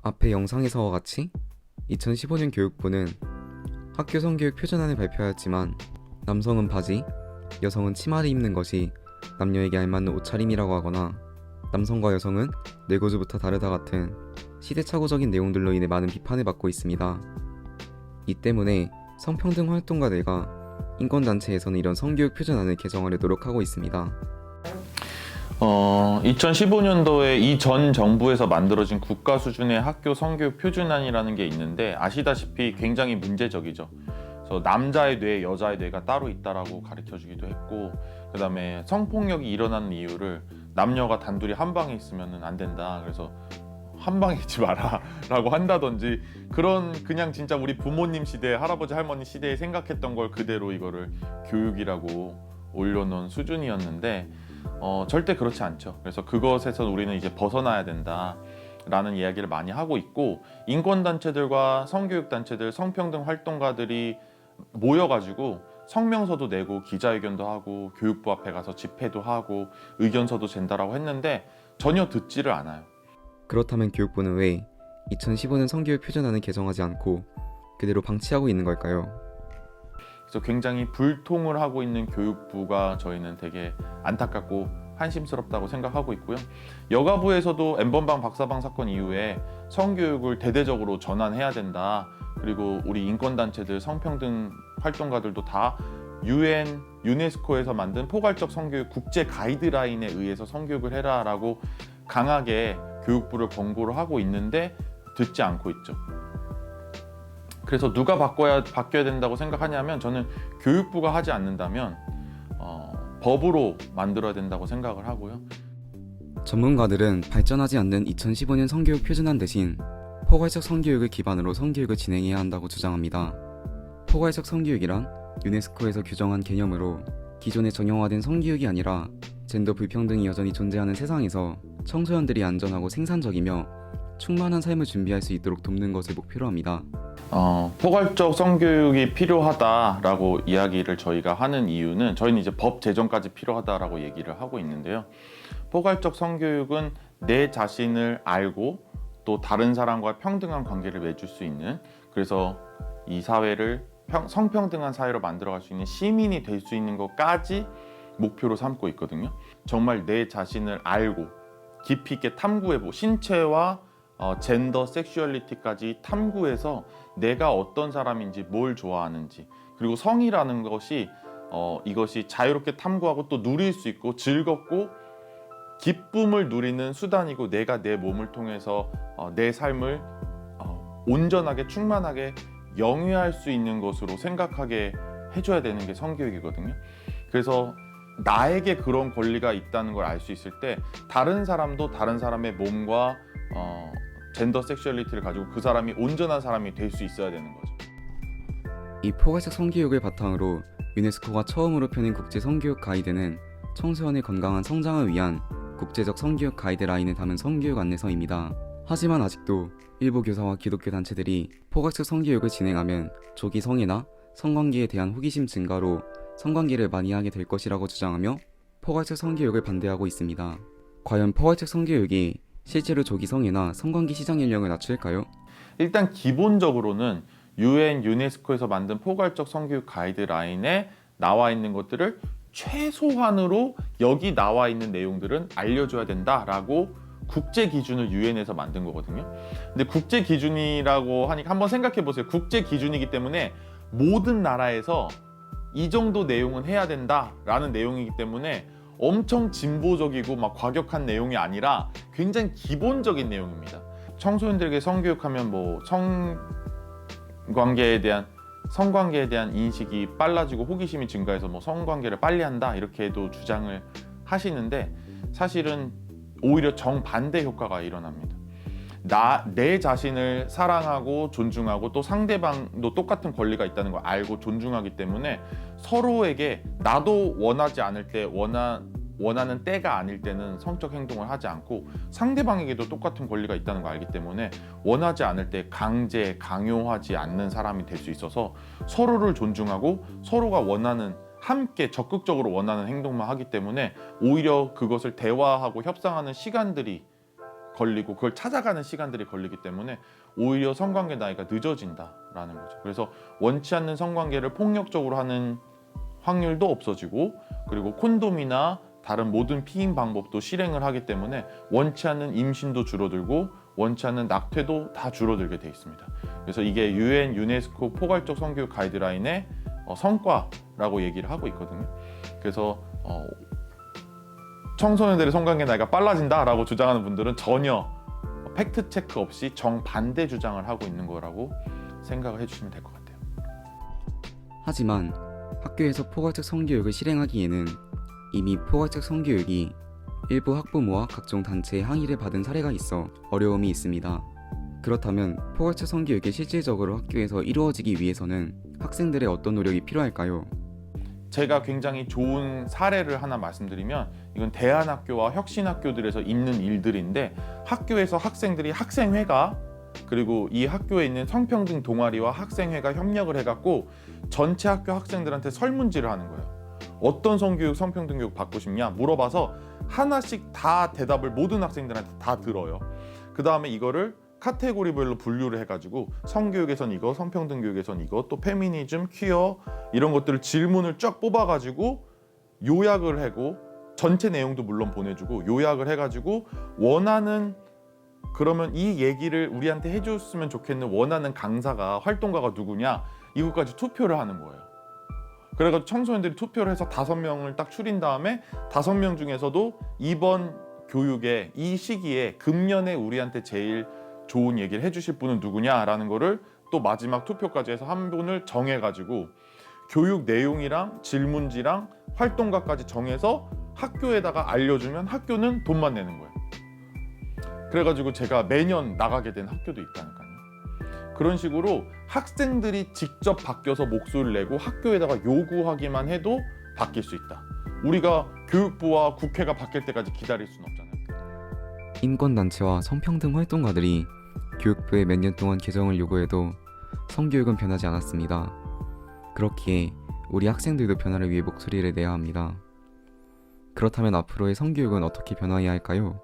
앞의 영상에서와 같이 2015년 교육부는 학교 성교육 표준안을 발표하였지만 남성은 바지, 여성은 치마를 입는 것이 남녀에게 알맞는 옷차림이라고 하거나 남성과 여성은 뇌구조부터 다르다 같은 시대착오적인 내용들로 인해 많은 비판을 받고 있습니다. 이 때문에 성평등 활동가들과 인권단체에서는 이런 성교육 표준안을 개정하려 노력하고 있습니다. 2015년도에 이 전 정부에서 만들어진 국가 수준의 학교 성교육 표준안이라는 게 있는데 아시다시피 굉장히 문제적이죠. 그래서 남자의 뇌, 여자의 뇌가 따로 있다라고 가르쳐주기도 했고, 그 다음에 성폭력이 일어나는 이유를 남녀가 단둘이 한 방에 있으면 안 된다. 그래서 한 방에 있지 마라 라고 한다든지, 그냥 진짜 우리 부모님 시대, 할아버지 할머니 시대에 생각했던 걸 그대로 이거를 교육이라고 올려놓은 수준이었는데 절대 그렇지 않죠. 그래서 그것에서 우리는 이제 벗어나야 된다 라는 이야기를 많이 하고 있고, 인권단체들과 성교육단체들, 성평등 활동가들이 모여가지고 성명서도 내고 기자회견도 하고 교육부 앞에 가서 집회도 하고 의견서도 젠다라고 했는데 전혀 듣지를 않아요. 그렇다면 교육부는 왜 2015년 성교육 표준안을 개정하지 않고 그대로 방치하고 있는 걸까요? 그래서 굉장히 불통을 하고 있는 교육부가 저희는 되게 안타깝고 한심스럽다고 생각하고 있고요. 여가부에서도 N번방 박사방 사건 이후에 성교육을 대대적으로 전환해야 된다. 그리고 우리 인권단체들, 성평등 활동가들도 다 UN, 유네스코에서 만든 포괄적 성교육 국제 가이드라인에 의해서 성교육을 해라 라고 강하게 교육부를 권고를 하고 있는데 듣지 않고 있죠. 그래서 누가 바뀌어야 된다고 생각하냐면, 저는 교육부가 하지 않는다면 법으로 만들어야 된다고 생각을 하고요. 전문가들은 발전하지 않는 2015년 성교육 표준안 대신 포괄적 성교육을 기반으로 성교육을 진행해야 한다고 주장합니다. 포괄적 성교육이란 유네스코에서 규정한 개념으로 기존의 정형화된 성교육이 아니라 젠더 불평등이 여전히 존재하는 세상에서 청소년들이 안전하고 생산적이며 충만한 삶을 준비할 수 있도록 돕는 것을 목표로 합니다. 포괄적 성교육이 필요하다라고 이야기를 저희가 하는 이유는, 저희는 이제 법 제정까지 필요하다라고 얘기를 하고 있는데요. 포괄적 성교육은 내 자신을 알고 또 다른 사람과 평등한 관계를 맺을 수 있는, 그래서 이 사회를 성평등한 사회로 만들어갈 수 있는 시민이 될 수 있는 것까지 목표로 삼고 있거든요. 정말 내 자신을 알고 깊이 있게 탐구해보고, 신체와 젠더, 섹슈얼리티까지 탐구해서 내가 어떤 사람인지, 뭘 좋아하는지, 그리고 성이라는 것이 이것이 자유롭게 탐구하고 또 누릴 수 있고 즐겁고 기쁨을 누리는 수단이고, 내가 내 몸을 통해서 내 삶을 온전하게 충만하게 영위할 수 있는 것으로 생각하게 해줘야 되는 게 성교육이거든요. 그래서 나에게 그런 권리가 있다는 걸 알 수 있을 때 다른 사람도 다른 사람의 몸과 젠더 섹슈얼리티를 가지고 그 사람이 온전한 사람이 될 수 있어야 되는 거죠. 이 포괄적 성교육을 바탕으로 유네스코가 처음으로 펴낸 국제 성교육 가이드는 청소년의 건강한 성장을 위한 국제적 성교육 가이드라인을 담은 성교육 안내서입니다. 하지만 아직도 일부 교사와 기독교 단체들이 포괄적 성교육을 진행하면 조기 성애나 성관계에 대한 호기심 증가로 성관계를 많이 하게 될 것이라고 주장하며 포괄적 성교육을 반대하고 있습니다. 과연 포괄적 성교육이 실제로 조기 성애나 성관계 시작 연령을 낮출까요? 일단 기본적으로는 UN, 유네스코에서 만든 포괄적 성교육 가이드라인에 나와 있는 것들을 최소한으로 여기 나와 있는 내용들은 알려줘야 된다라고 국제 기준을 UN에서 만든 거거든요. 근데 국제 기준이라고 하니까 한번 생각해 보세요. 국제 기준이기 때문에 모든 나라에서 이 정도 내용은 해야 된다라는 내용이기 때문에 엄청 진보적이고 막 과격한 내용이 아니라 굉장히 기본적인 내용입니다. 청소년들에게 성교육하면 뭐 성관계에 대한 인식이 빨라지고 호기심이 증가해서 뭐 성관계를 빨리 한다 이렇게도 주장을 하시는데, 사실은 오히려 정반대 효과가 일어납니다. 내 자신을 사랑하고 존중하고 또 상대방도 똑같은 권리가 있다는 걸 알고 존중하기 때문에 서로에게 나도 원하지 않을 때, 원하는 때가 아닐 때는 성적 행동을 하지 않고, 상대방에게도 똑같은 권리가 있다는 걸 알기 때문에 원하지 않을 때 강요하지 않는 사람이 될 수 있어서 서로를 존중하고 서로가 함께 적극적으로 원하는 행동만 하기 때문에 오히려 그것을 대화하고 협상하는 시간들이 걸리고 그걸 찾아가는 시간들이 걸리기 때문에 오히려 성관계 나이가 늦어진다라는 거죠. 그래서 원치 않는 성관계를 폭력적으로 하는 확률도 없어지고, 그리고 콘돔이나 다른 모든 피임 방법도 실행을 하기 때문에 원치 않는 임신도 줄어들고 원치 않는 낙태도 다 줄어들게 돼 있습니다. 그래서 이게 UN 유네스코 포괄적 성교육 가이드라인의 성과라고 얘기를 하고 있거든요. 그래서 청소년들의 성관계 나이가 빨라진다라고 주장하는 분들은 전혀 팩트 체크 없이 정반대 주장을 하고 있는 거라고 생각을 해주시면 될 것 같아요. 하지만 학교에서 포괄적 성교육을 실행하기에는 이미 포괄적 성교육이 일부 학부모와 각종 단체의 항의를 받은 사례가 있어 어려움이 있습니다. 그렇다면 포괄적 성교육이 실질적으로 학교에서 이루어지기 위해서는 학생들의 어떤 노력이 필요할까요? 제가 굉장히 좋은 사례를 하나 말씀드리면, 이건 대안학교와 혁신학교들에서 있는 일들인데, 학교에서 학생들이 학생회가, 그리고 이 학교에 있는 성평등 동아리와 학생회가 협력을 해갖고 전체 학교 학생들한테 설문지를 하는 거예요. 어떤 성교육, 성평등 교육 받고 싶냐 물어봐서 하나씩 다 대답을 모든 학생들한테 다 들어요. 그 다음에 이거를 카테고리별로 분류를 해가지고 성교육에선 이거, 성평등 교육에선 이거, 또 페미니즘, 퀴어 이런 것들을 질문을 쫙 뽑아가지고 요약을 하고, 전체 내용도 물론 보내주고 요약을 해가지고 원하는, 그러면 이 얘기를 우리한테 해줬으면 좋겠는 원하는 강사가, 활동가가 누구냐, 이것까지 투표를 하는 거예요. 그래가지고 청소년들이 투표를 해서 5명을 딱 추린 다음에 5명 중에서도 이번 교육에 이 시기에 금년에 우리한테 제일 좋은 얘기를 해주실 분은 누구냐라는 거를 또 마지막 투표까지 해서 한 분을 정해가지고 교육 내용이랑 질문지랑 활동가까지 정해서 학교에다가 알려주면 학교는 돈만 내는 거예요. 그래가지고 제가 매년 나가게 된 학교도 있다니까요. 그런 식으로 학생들이 직접 바뀌어서 목소리를 내고 학교에다가 요구하기만 해도 바뀔 수 있다. 우리가 교육부와 국회가 바뀔 때까지 기다릴 수는 없잖아요. 인권단체와 성평등 활동가들이 교육부에 몇 년 동안 개정을 요구해도 성교육은 변하지 않았습니다. 그렇기에 우리 학생들도 변화를 위해 목소리를 내야 합니다. 그렇다면 앞으로의 성교육은 어떻게 변화해야 할까요?